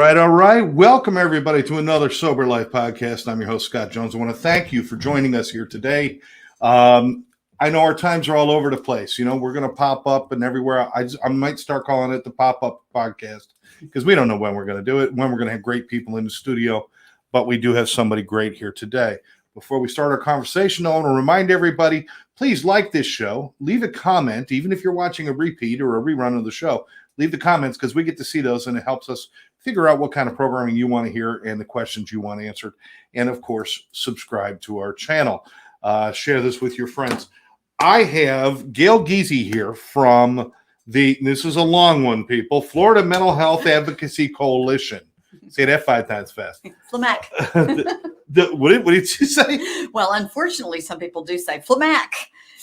right, all right. Welcome, everybody, to another Sober Life podcast. I'm your host, Scott Jones. I want to thank you for joining us here today. I know our times are all over the place. You know, we're going to pop up and everywhere. I might start calling it the pop-up podcast because we don't know when we're going to do it, when we're going to have great people in the studio, but we do have somebody great here today. Before we start our conversation, I want to remind everybody, please like this show. Leave a comment, even if you're watching a repeat or a rerun of the show. Leave the comments because we get to see those and it helps us figure out what kind of programming you want to hear and the questions you want answered. And of course, subscribe to our channel. Share this with your friends. I have Gayle Giese here from this is a long one, people, Florida Mental Health Advocacy Coalition. Say that 5 times fast. FLMAC. What did you say? Well, unfortunately, some people do say FLMAC.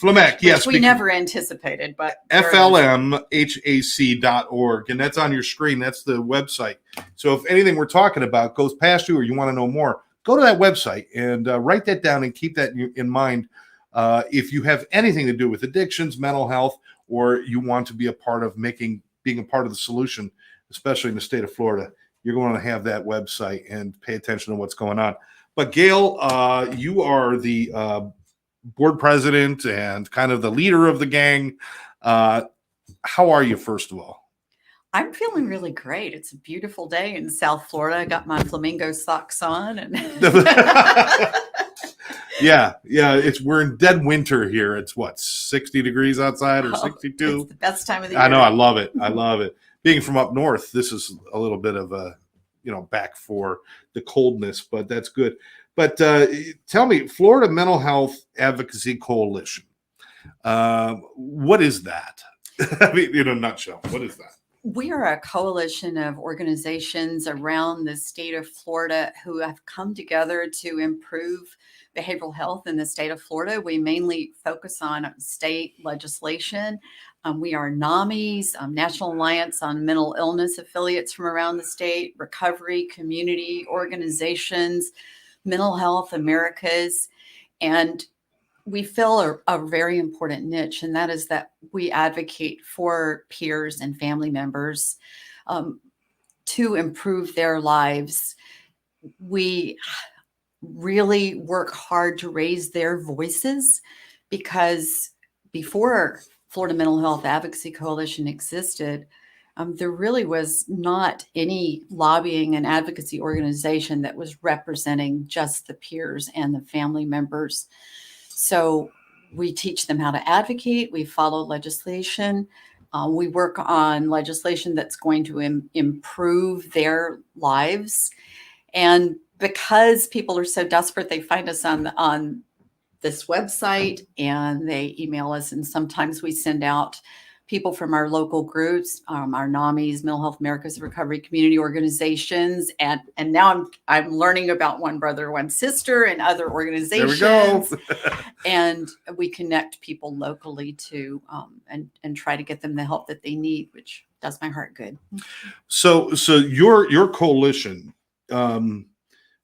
FLMAC, yes. Which we never anticipated, but FLMHAC.org, and that's on your screen. That's the website. So if anything we're talking about goes past you or you want to know more, go to that website and write that down and keep that in mind. If you have anything to do with addictions, mental health, or you want to be a part of being a part of the solution, especially in the state of Florida, you're going to have that website and pay attention to what's going on. But Gayle, you are the board president and kind of the leader of the gang. How are you, first of all? I'm feeling really great. It's a beautiful day in South Florida. I got my flamingo socks on, and yeah. We're in dead winter here. It's what, 60 degrees outside or 62? It's the best time of the year. I know. I love it. I love it. Being from up north, this is a little bit of a, back for the coldness, but that's good. But tell me, Florida Mental Health Advocacy Coalition, what is that? I mean, in a nutshell, what is that? We are a coalition of organizations around the state of Florida who have come together to improve behavioral health in the state of Florida. We mainly focus on state legislation. We are NAMIs, National Alliance on Mental Illness affiliates from around the state, recovery, community organizations, Mental Health Americas, and we fill a very important niche, and that is that we advocate for peers and family members to improve their lives. We really work hard to raise their voices because before Florida Mental Health Advocacy Coalition existed, there really was not any lobbying and advocacy organization that was representing just the peers and the family members. So we teach them how to advocate. We follow legislation. We work on legislation that's going to improve their lives. And because people are so desperate, they find us on this website and they email us. And sometimes we send out people from our local groups, our NAMIs, Mental Health America's recovery community organizations. And now I'm learning about One Brother, One Sister and other organizations. There we go. And we connect people locally to and try to get them the help that they need, which does my heart good. So your coalition,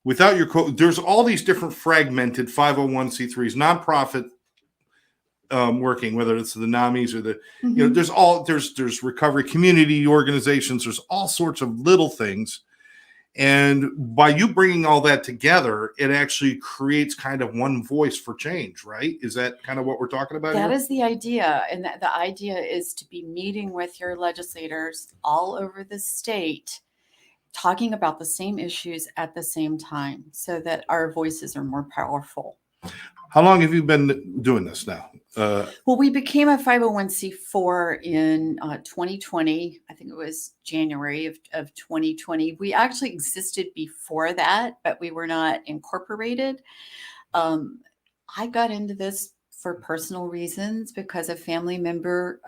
without there's all these different fragmented 501c3s, nonprofit working, whether it's the NAMIs or the, there's recovery community organizations, there's all sorts of little things. And by you bringing all that together, it actually creates kind of one voice for change, right? Is that kind of what we're talking about That here? is the idea. And the idea is to be meeting with your legislators all over the state, talking about the same issues at the same time so that our voices are more powerful. How long have you been doing this now? Well, we became a 501c4 in 2020. I think it was January of 2020. We actually existed before that, but we were not incorporated. I got into this for personal reasons because a family member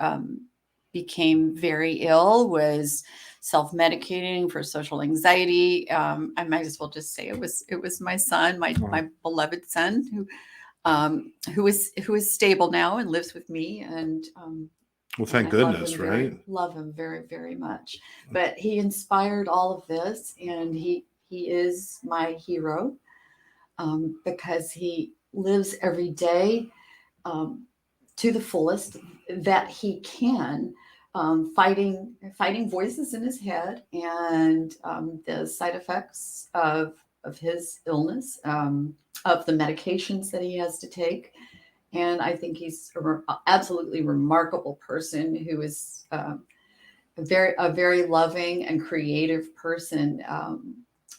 became very ill, was self-medicating for social anxiety. I might as well just say it was my son, my beloved son, who is stable now and lives with me. And well, thank goodness, right? Love him very, very much. But he inspired all of this, and he is my hero because he lives every day to the fullest that he can fighting voices in his head, and the side effects of his illness, of the medications that he has to take. And I think he's absolutely remarkable person who is a very loving and creative person,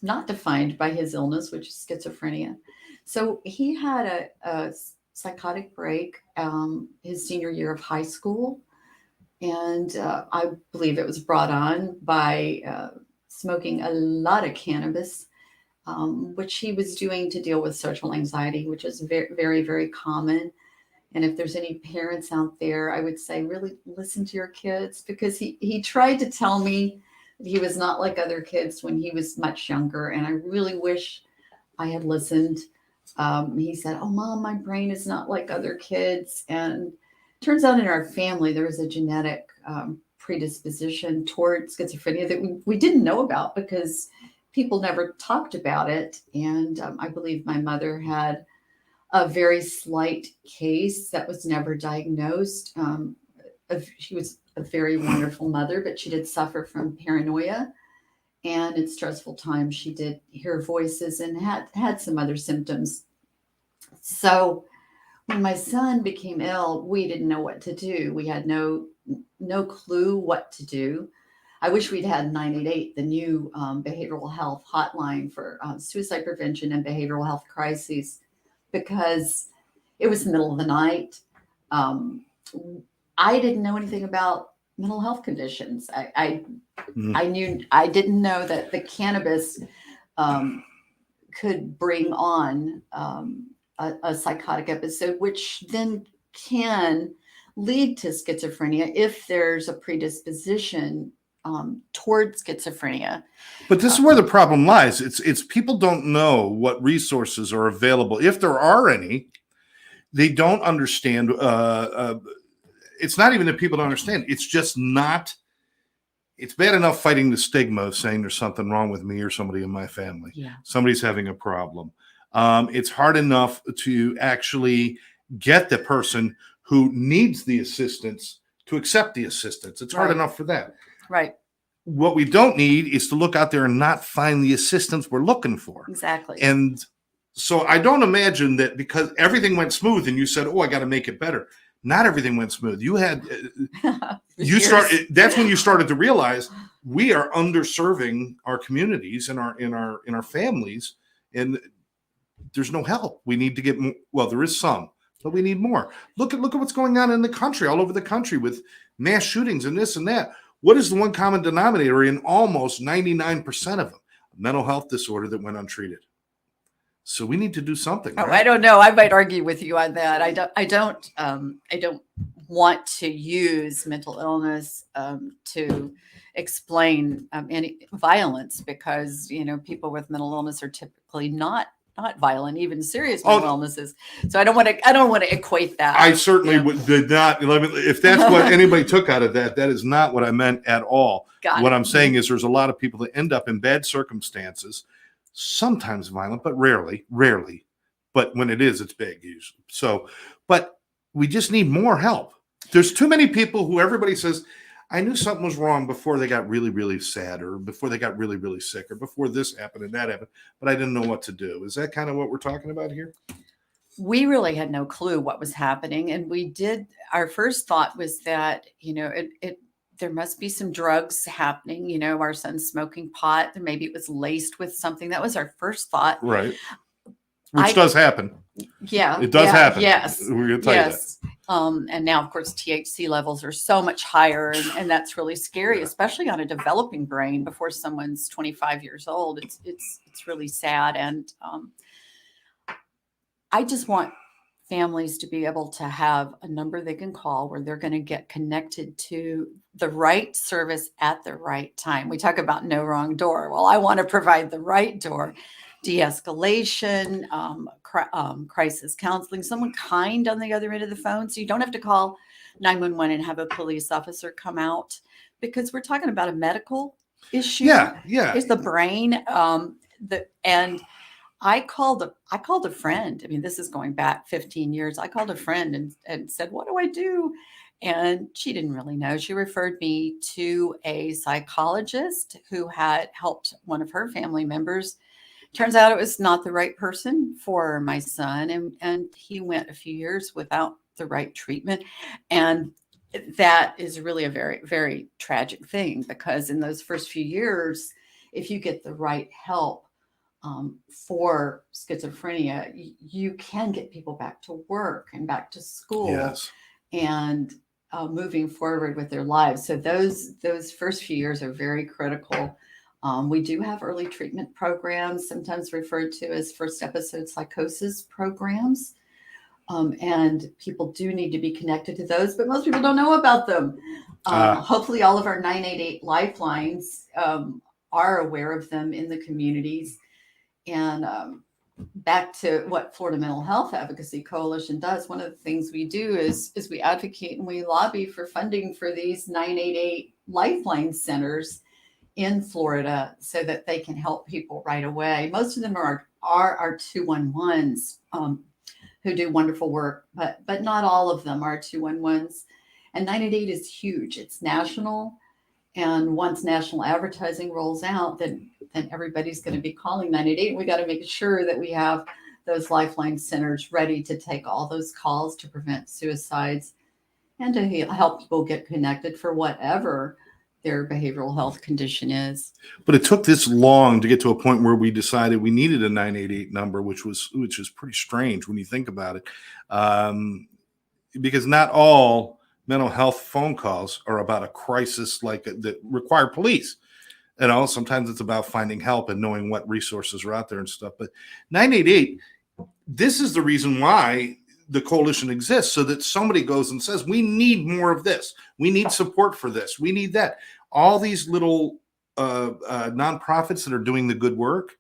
not defined by his illness, which is schizophrenia. So he had a psychotic break his senior year of high school, and I believe it was brought on by smoking a lot of cannabis, which he was doing to deal with social anxiety, which is very, very, very common. And if there's any parents out there, I would say really listen to your kids, because he tried to tell me that he was not like other kids when he was much younger. And I really wish I had listened. He said, "Oh, Mom, my brain is not like other kids." And turns out in our family, there was a genetic predisposition toward schizophrenia that we didn't know about because people never talked about it. And I believe my mother had a very slight case that was never diagnosed. She was a very wonderful mother, but she did suffer from paranoia. And in stressful times, she did hear voices and had some other symptoms. So when my son became ill, we didn't know what to do. We had no clue what to do. I wish we'd had 988, the new behavioral health hotline for suicide prevention and behavioral health crises, because it was the middle of the night. I didn't know anything about mental health conditions. I didn't know that the cannabis could bring on a psychotic episode, which then can lead to schizophrenia if there's a predisposition toward schizophrenia. But this is where the problem lies. It's people don't know what resources are available, if there are any. They don't understand. It's not even that people don't understand. It's just not. It's bad enough fighting the stigma of saying there's something wrong with me or somebody in my family. Yeah. Somebody's having a problem. It's hard enough to actually get the person who needs the assistance to accept the assistance. It's hard Right. enough for that. Right. What we don't need is to look out there and not find the assistance we're looking for. Exactly. And so I don't imagine that because everything went smooth and you said, "Oh, I got to make it better." Not everything went smooth. You had that's when you started to realize we are underserving our communities and our families, and there's no help. We need to get more. Well, there is some, but we need more. Look at what's going on in the country, all over the country, with mass shootings and this and that. What is the one common denominator in almost 99% of them? A mental health disorder that went untreated. So we need to do something. Oh, right? I don't know. I might argue with you on that. I don't want to use mental illness to explain any violence, because people with mental illness are typically not violent, even serious mental illnesses. So I don't want to equate that. I certainly did not. If that's what anybody took out of that, that is not what I meant at all. What I'm saying is there's a lot of people that end up in bad circumstances, sometimes violent, but rarely. But when it is, it's big usually. So, but we just need more help. There's too many people who everybody says, "I knew something was wrong before they got really, really sad, or before they got really, really sick, or before this happened and that happened, but I didn't know what to do." Is that kind of what we're talking about here? We really had no clue what was happening. And our first thought was that, there must be some drugs happening. Our son's smoking pot. Maybe it was laced with something. That was our first thought. Right. Which does happen. Yeah. It does happen. Yes. We're going to tell you that. And now, of course, THC levels are so much higher, and that's really scary, especially on a developing brain before someone's 25 years old. It's really sad. And I just want families to be able to have a number they can call where they're going to get connected to the right service at the right time. We talk about no wrong door. Well, I want to provide the right door. De-escalation, crisis counseling, someone kind on the other end of the phone. So you don't have to call 911 and have a police officer come out, because we're talking about a medical issue. Yeah. It's the brain. And I called a friend. I mean, this is going back 15 years. I called a friend and said, "What do I do?" And she didn't really know. She referred me to a psychologist who had helped one of her family members. Turns out it was not the right person for my son, and he went a few years without the right treatment. And that is really a very, very tragic thing, because in those first few years, if you get the right help for schizophrenia, you can get people back to work and back to school. Yes. And moving forward with their lives. So those first few years are very critical. We do have early treatment programs, sometimes referred to as first episode psychosis programs. And people do need to be connected to those, but most people don't know about them. Hopefully all of our 988 lifelines are aware of them in the communities. And back to what Florida Mental Health Advocacy Coalition does, one of the things we do is we advocate and we lobby for funding for these 988 lifeline centers in Florida so that they can help people right away. Most of them are our 211s who do wonderful work, but not all of them are 211s. And 988 is huge. It's national. And once national advertising rolls out, then everybody's going to be calling 988. We got to make sure that we have those lifeline centers ready to take all those calls to prevent suicides and to help people get connected for whatever their behavioral health condition is. But it took this long to get to a point where we decided we needed a 988 number, which is pretty strange when you think about it, because not all mental health phone calls are about a crisis that require police. Sometimes it's about finding help and knowing what resources are out there and stuff. But 988, this is the reason why the coalition exists, so that somebody goes and says, we need more of this. We need support for this. We need that. All these little nonprofits that are doing the good work,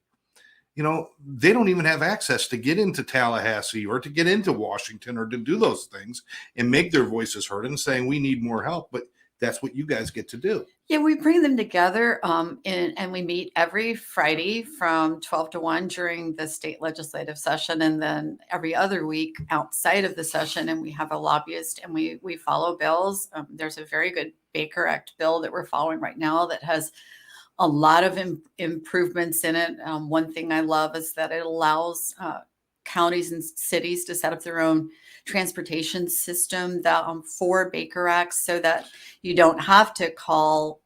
they don't even have access to get into Tallahassee or to get into Washington or to do those things and make their voices heard and saying we need more help. But that's what you guys get to do. Yeah, we bring them together and we meet every Friday from 12 to 1 during the state legislative session, and then every other week outside of the session. And we have a lobbyist and we follow bills. There's a very good Baker Act bill that we're following right now that has a lot of improvements in it. One thing I love is that it allows counties and cities to set up their own transportation system for Baker Acts, so that you don't have to call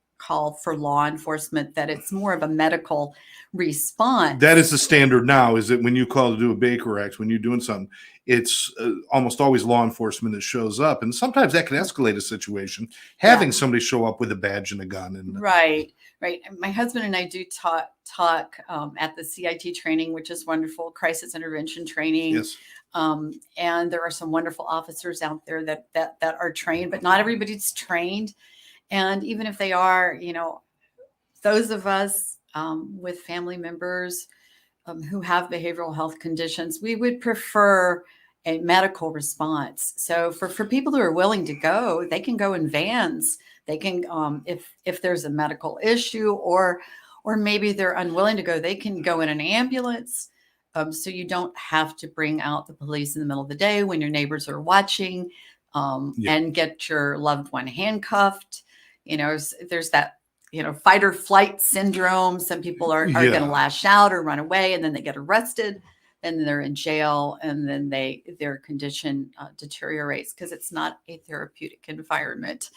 for law enforcement, that it's more of a medical response. That is the standard now, is that when you call to do a Baker Act, when you're doing something, it's almost always law enforcement that shows up. And sometimes that can escalate a situation, having somebody show up with a badge and a gun. And Right. My husband and I do talk at the CIT training, which is wonderful, crisis intervention training. Yes. And there are some wonderful officers out there that are trained, but not everybody's trained. And even if they are, those of us with family members who have behavioral health conditions, we would prefer a medical response. So for people who are willing to go, they can go in vans. They can, if there's a medical issue or maybe they're unwilling to go, they can go in an ambulance. So you don't have to bring out the police in the middle of the day when your neighbors are watching and get your loved one handcuffed. There's that, fight or flight syndrome. Some people are going to lash out or run away, and then they get arrested, and they're in jail, and then their condition deteriorates because it's not a therapeutic environment.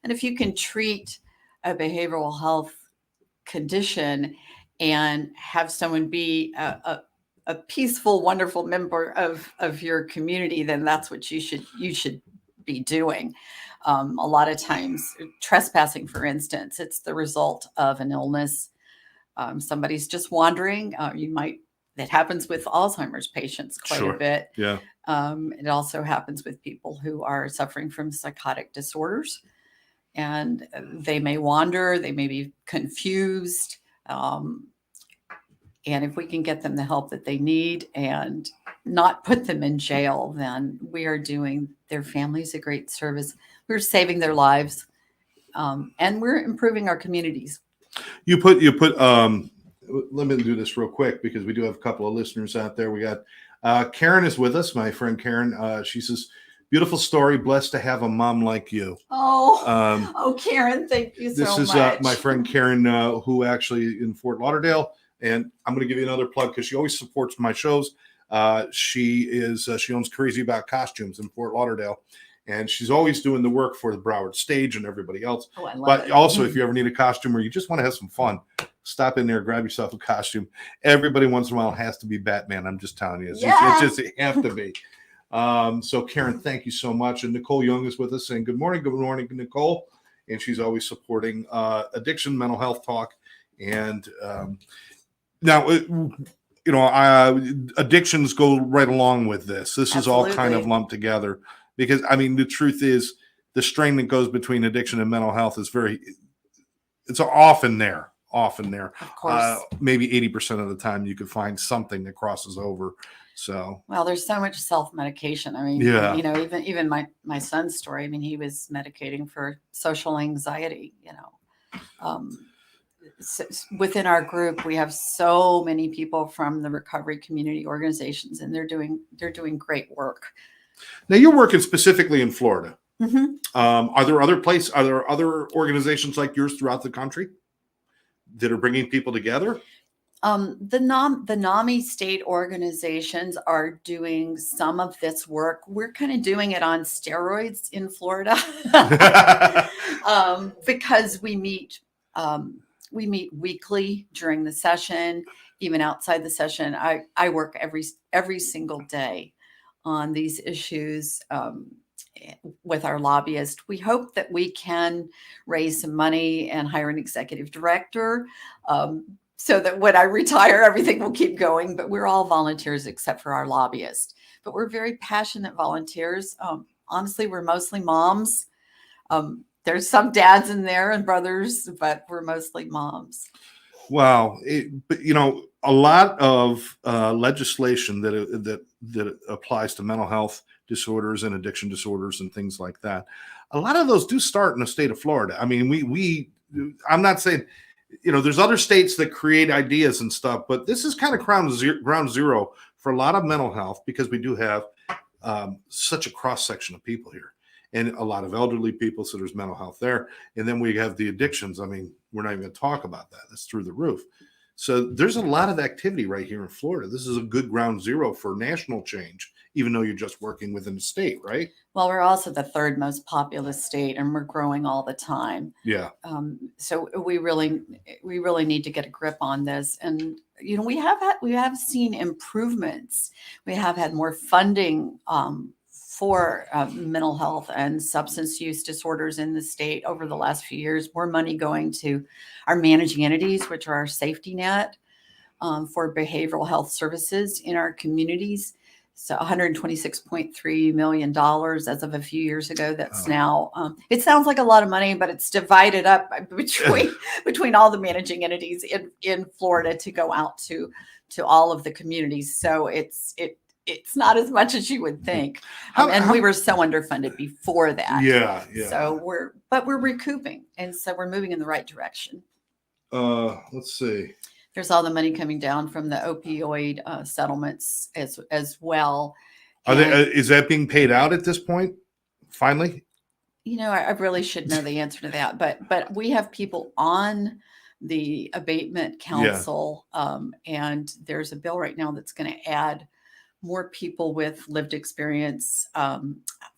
And if you can treat a behavioral health condition and have someone be a peaceful, wonderful member of your community, then that's what you should be doing. A lot of times, trespassing, for instance, it's the result of an illness. Somebody's just wandering. That happens with Alzheimer's patients quite a bit. Yeah. It also happens with people who are suffering from psychotic disorders, and they may wander. They may be confused. And if we can get them the help that they need and not put them in jail, then we are doing their families a great service. We're saving their lives, and we're improving our communities. You put. Let me do this real quick because we do have a couple of listeners out there. We got Karen is with us, my friend Karen. She says, Beautiful story. Blessed to have a mom like you. Karen, thank you so This is much. my friend Karen, who actually in Fort Lauderdale, and I'm going to give you another plug because she always supports my shows. She owns Crazy About Costumes in Fort Lauderdale, and she's always doing the work for the Broward Stage and everybody else. Oh, I love But it. also, if you ever need a costume or you just want to have some fun, stop in there, grab yourself a costume. Everybody once in a while has to be Batman. I'm just telling you, it's just it have to be. So Karen, thank you so much. And Nicole Young is with us saying good morning, Nicole. And she's always supporting addiction, mental health talk. And now, addictions go right along with this. This is all kind of lumped together because, I mean, the truth is the strain that goes between addiction and mental health is it's often there. Of course. Maybe 80% of the time you could find something that crosses over. So, well, there's so much self-medication. I mean, even my son's story. I mean, he was medicating for social anxiety, within our group, we have so many people from the recovery community organizations, and they're doing great work. Now you're working specifically in Florida. Mm-hmm. Are there other organizations like yours throughout the country that are bringing people together? The NAMI state organizations are doing some of this work. We're kind of doing it on steroids in Florida because we meet weekly during the session, even outside the session. I work every single day on these issues with our lobbyist. We hope that we can raise some money and hire an executive director so that when I retire, everything will keep going. But we're all volunteers except for our lobbyist. But we're very passionate volunteers. Honestly, we're mostly moms. There's some dads in there and brothers, but we're mostly moms. Wow. But a lot of legislation that applies to mental health disorders and addiction disorders and things like that, a lot of those do start in the state of Florida. I mean, I'm not saying, there's other states that create ideas and stuff, but this is kind of ground zero for a lot of mental health because we do have such a cross section of people here. And a lot of elderly people, so there's mental health there. And then we have the addictions. I mean, we're not even going to talk about that. That's through the roof. So there's a lot of activity right here in Florida. This is a good ground zero for national change, even though you're just working within the state, right? Well, we're also the third most populous state, and we're growing all the time. Yeah. So we really need to get a grip on this. And we have seen improvements. We have had more funding for mental health and substance use disorders in the state over the last few years. More money going to our managing entities, which are our safety net for behavioral health services in our communities. So $126.3 million as of a few years ago. That's now, it sounds like a lot of money, but it's divided up between all the managing entities in Florida to go out to all of the communities. So it's not as much as you would think. We were so underfunded before that. Yeah. So we're recouping. And so we're moving in the right direction. Let's see. There's all the money coming down from the opioid settlements as well. Is that being paid out at this point? Finally? I really should know the answer to that, but we have people on the abatement council, and there's a bill right now that's going to add more people with lived experience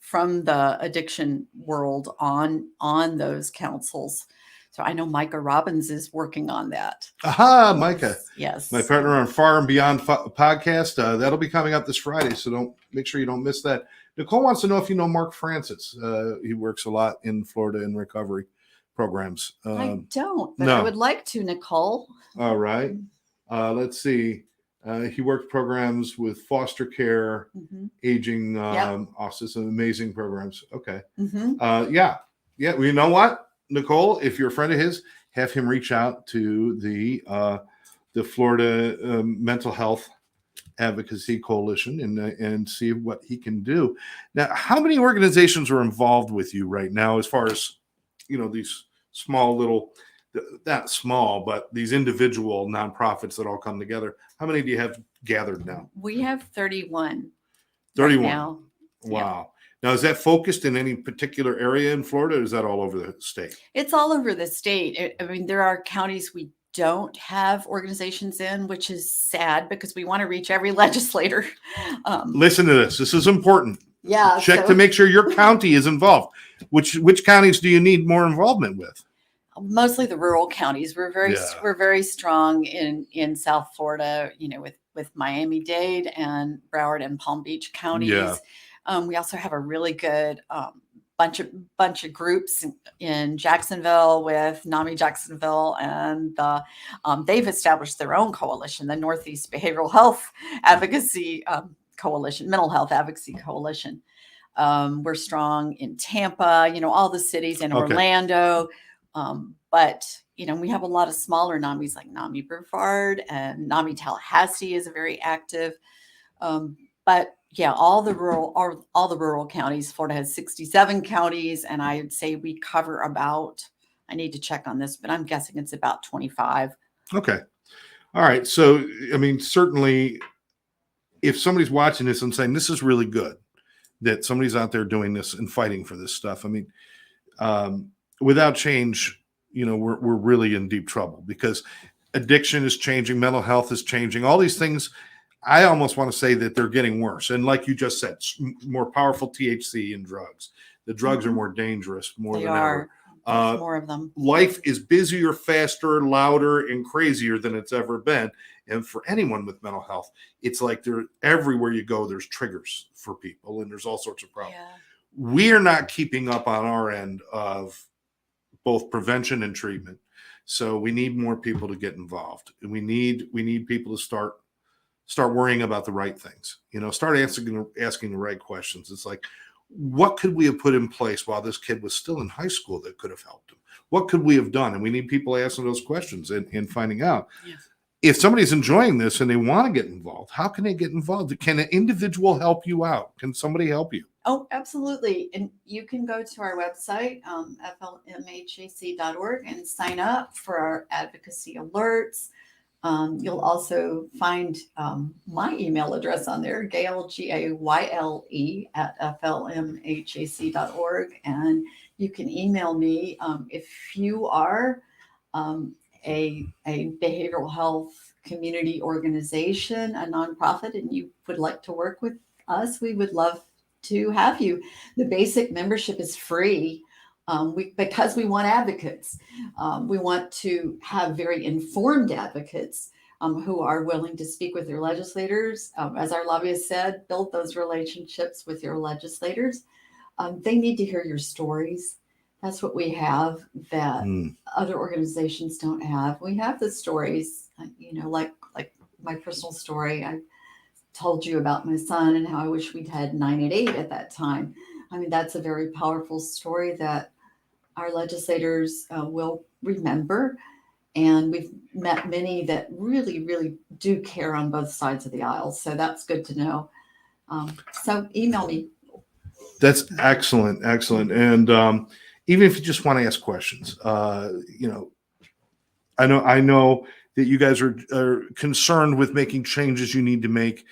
from the addiction world on those councils. So I know Micah Robbins is working on that. Aha, Micah. Yes. My partner on Far and Beyond podcast. That'll be coming up this Friday, so make sure you don't miss that. Nicole wants to know if you know Mark Francis. He works a lot in Florida in recovery programs. I don't, but no. I would like to, Nicole. All right. Let's see. He worked programs with foster care, aging, autism, amazing programs. Okay. Yeah. Well, you know what, Nicole, if you're a friend of his, have him reach out to the Florida Mental Health Advocacy Coalition and see what he can do. Now, how many organizations are involved with you right now as far as, these small little, not small, but these individual nonprofits that all come together? How many do you have gathered now? We have 31. 31. Right now. Wow. Now, is that focused in any particular area in Florida, or is that all over the state? It's all over the state. I mean, there are counties we don't have organizations in, which is sad because we want to reach every legislator. Listen to this. This is important. Yeah. Check to make sure your county is involved. Which counties do you need more involvement with? Mostly the rural counties. We're very strong in South Florida, with Miami-Dade and Broward and Palm Beach counties. Yeah. We also have a really good bunch of groups in Jacksonville with NAMI Jacksonville, and they've established their own coalition, the Northeast Behavioral Health Advocacy Coalition, Mental Health Advocacy Coalition. We're strong in Tampa, all the cities in Orlando. But we have a lot of smaller NAMIs like NAMI Brevard, and NAMI Tallahassee is very active. But yeah, all the rural counties. Florida has 67 counties, and I'd say we cover about, I need to check on this, but I'm guessing it's about 25. Okay. All right. So, I mean, certainly if somebody's watching this and saying, this is really good that somebody's out there doing this and fighting for this stuff. I mean, without change, we're really in deep trouble, because addiction is changing, mental health is changing, all these things. I almost want to say that they're getting worse. And like you just said, more powerful THC in drugs. The drugs are more dangerous, more than ever. There's more of them. Life is busier, faster, louder, and crazier than it's ever been. And for anyone with mental health, it's like everywhere you go, there's triggers for people, and there's all sorts of problems. Yeah. We are not keeping up on our end of both prevention and treatment. So we need more people to get involved. And we need people to start worrying about the right things, start asking the right questions. It's like, what could we have put in place while this kid was still in high school that could have helped him? What could we have done? And we need people asking those questions and finding out. Yes. If somebody's enjoying this and they want to get involved, how can they get involved? Can an individual help you out? Can somebody help you? Oh, absolutely. And you can go to our website, flmhac.org, and sign up for our advocacy alerts. You'll also find my email address on there, Gayle, Gayle, at flmhac.org. And you can email me if you are a behavioral health community organization, a nonprofit, and you would like to work with us. We would love to have you. The basic membership is free. Because we want advocates. We want to have very informed advocates who are willing to speak with their legislators. As our lobbyist said, build those relationships with your legislators. They need to hear your stories. That's what we have that other organizations don't have. We have the stories, like my personal story. I told you about my son and how I wish we'd had 988 at that time. I mean, that's a very powerful story that our legislators will remember. And we've met many that really, really do care on both sides of the aisle. So that's good to know. So email me. That's excellent. Excellent. And even if you just want to ask questions, I know that you guys are concerned with making changes you need to make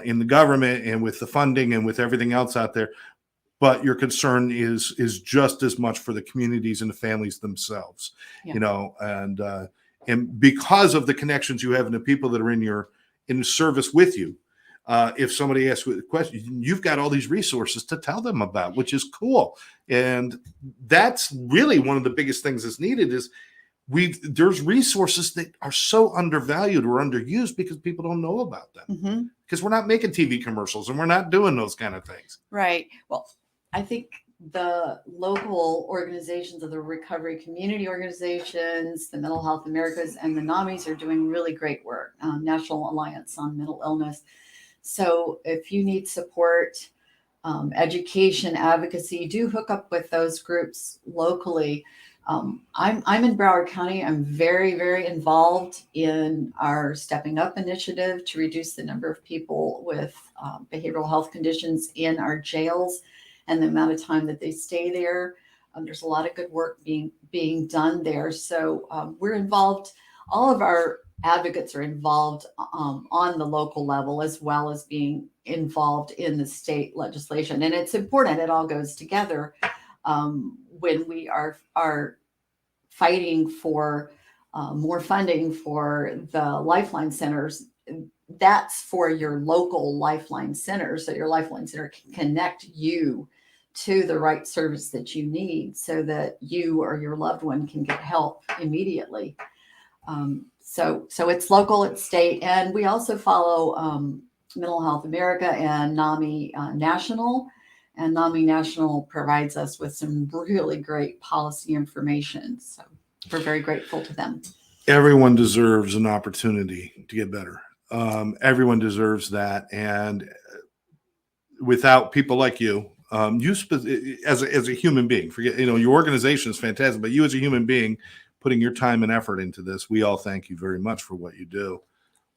in the government and with the funding and with everything else out there. But your concern is just as much for the communities and the families themselves, and because of the connections you have and the people that are in service with you. If somebody asks you a question, you've got all these resources to tell them about, which is cool. And that's really one of the biggest things that's needed is there's resources that are so undervalued or underused because people don't know about them. Because we're not making TV commercials and we're not doing those kind of things. Right. Well, I think the local organizations of the recovery community organizations, the Mental Health Americas, and the NAMIs are doing really great work, National Alliance on Mental Illness. So if you need support, education, advocacy, do hook up with those groups locally. I'm in Broward County. I'm very, very involved in our Stepping Up initiative to reduce the number of people with behavioral health conditions in our jails and the amount of time that they stay there. There's a lot of good work being done there. So we're involved. All of our advocates are involved on the local level, as well as being involved in the state legislation. And it's important, it all goes together. When we are fighting for more funding for the Lifeline centers, that's for your local Lifeline center. So your Lifeline center can connect you to the right service that you need so that you or your loved one can get help immediately. So it's local, it's state, and we also follow Mental Health America and NAMI National. And NAMI National provides us with some really great policy information. So we're very grateful to them. Everyone deserves an opportunity to get better. Everyone deserves that. And without people like you, as a human being, forget, your organization is fantastic, but you as a human being putting your time and effort into this, we all thank you very much for what you do.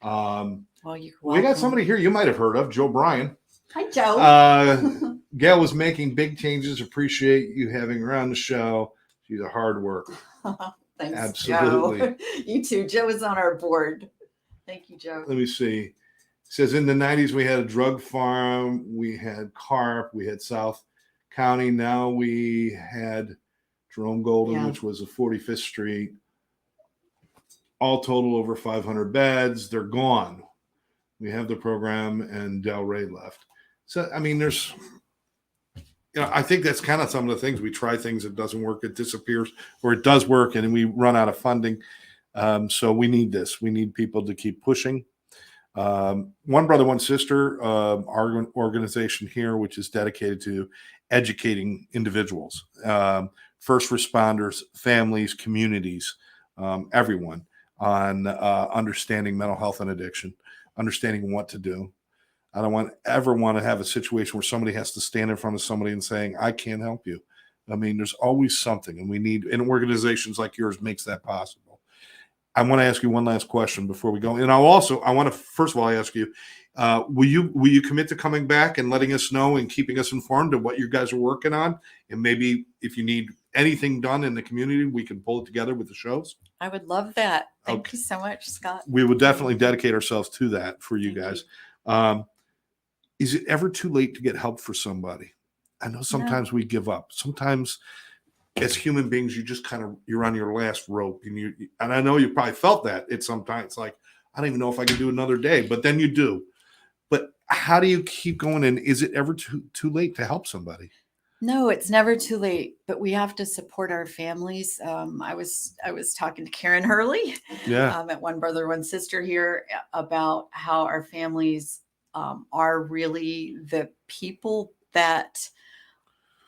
Well, you're welcome. We got somebody here you might have heard of, Joe Bryan. Hi, Joe. Gayle was making big changes. Appreciate you having her on the show. She's a hard worker. Thanks, Absolutely. Joe. You too. Joe is on our board. Thank you, Joe. Let me see. It says in the 90s, we had a drug farm. We had carp. We had South County. Now we had Jerome Golden, which was a 45th Street. All total over 500 beds. They're gone. We have the program, and Del Rey left. So, I mean, I think that's kind of some of the things. We try things, it doesn't work, it disappears, or it does work, and we run out of funding. So we need this. We need people to keep pushing. One Brother, One Sister, our organization here, which is dedicated to educating individuals, first responders, families, communities, everyone on understanding mental health and addiction, understanding what to do. I don't ever want to have a situation where somebody has to stand in front of somebody and saying, I can't help you. I mean, there's always something, and organizations like yours makes that possible. I want to ask you one last question before we go. And I want to, first of all, ask you, will you commit to coming back and letting us know and keeping us informed of what you guys are working on? And maybe if you need anything done in the community, we can pull it together with the shows. I would love that. Thank you so much, Scott. We would definitely dedicate ourselves to that for you guys. Is it ever too late to get help for somebody? I know sometimes we give up. Sometimes as human beings, you're on your last rope, and I know you probably felt that at some time. It's like, I don't even know if I can do another day, but then you do. But how do you keep going? And is it ever too late to help somebody? No, it's never too late, but we have to support our families. I was talking to Karen Hurley at One Brother, One Sister here about how our families are really the people that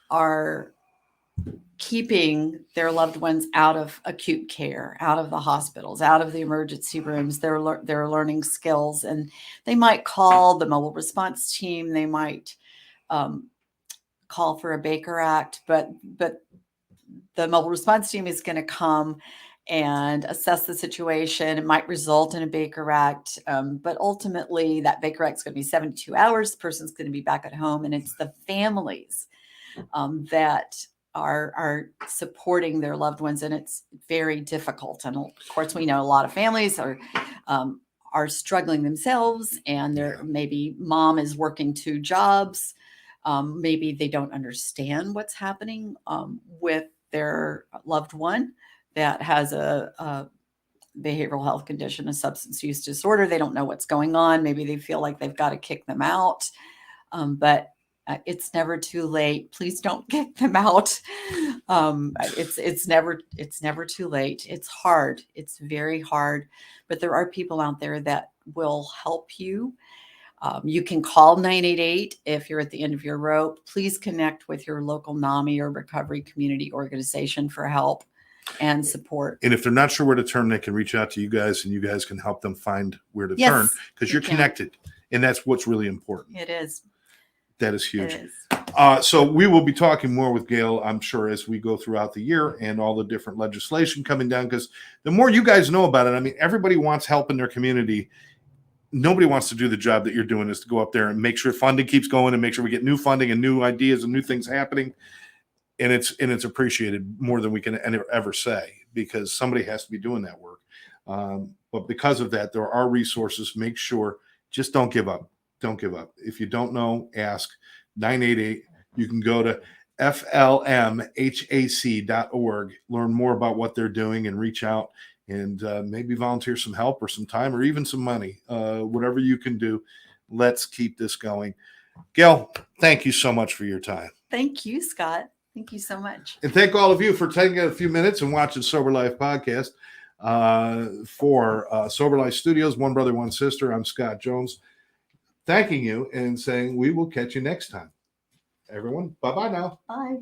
are keeping their loved ones out of acute care, out of the hospitals, out of the emergency rooms. They're learning skills, and they might call the mobile response team. They might call for a Baker Act, but the mobile response team is going to come and assess the situation. It might result in a Baker Act, but ultimately that Baker Act is going to be 72 hours. The person's going to be back at home, and it's the families that are supporting their loved ones, and it's very difficult. And of course, we know a lot of families are struggling themselves, and maybe mom is working 2 jobs. Maybe they don't understand what's happening with their loved one that has a behavioral health condition, a substance use disorder. They don't know what's going on. Maybe they feel like they've got to kick them out. But it's never too late. Please don't kick them out. It's never too late. It's hard. It's very hard. But there are people out there that will help you. You can call 988 if you're at the end of your rope. Please connect with your local NAMI or recovery community organization for help and support. And if they're not sure where to turn, they can reach out to you guys, and you guys can help them find where to turn, because you're connected. And that's what's really important. It is. That is huge. It is. So we will be talking more with Gayle, I'm sure, as we go throughout the year, and all the different legislation coming down, because the more you guys know about it, I mean, everybody wants help in their community. Nobody wants to do the job that you're doing, is to go up there and make sure funding keeps going and make sure we get new funding and new ideas and new things happening. And it's appreciated more than we can ever say, because somebody has to be doing that work. But because of that, there are resources. Make sure, just don't give up. don't give up. If you don't know, ask 988. You can go to flmhac.org, learn more about what they're doing, and reach out and maybe volunteer some help or some time or even some money. Whatever you can do, let's keep this going. Gayle, thank you so much for your time. Thank you, Scott. Thank you so much. And thank all of you for taking a few minutes and watching Sober Life Podcast. For Sober Life Studios, One Brother, One Sister, I'm Scott Jones, thanking you and saying we will catch you next time. Everyone, bye-bye now. Bye.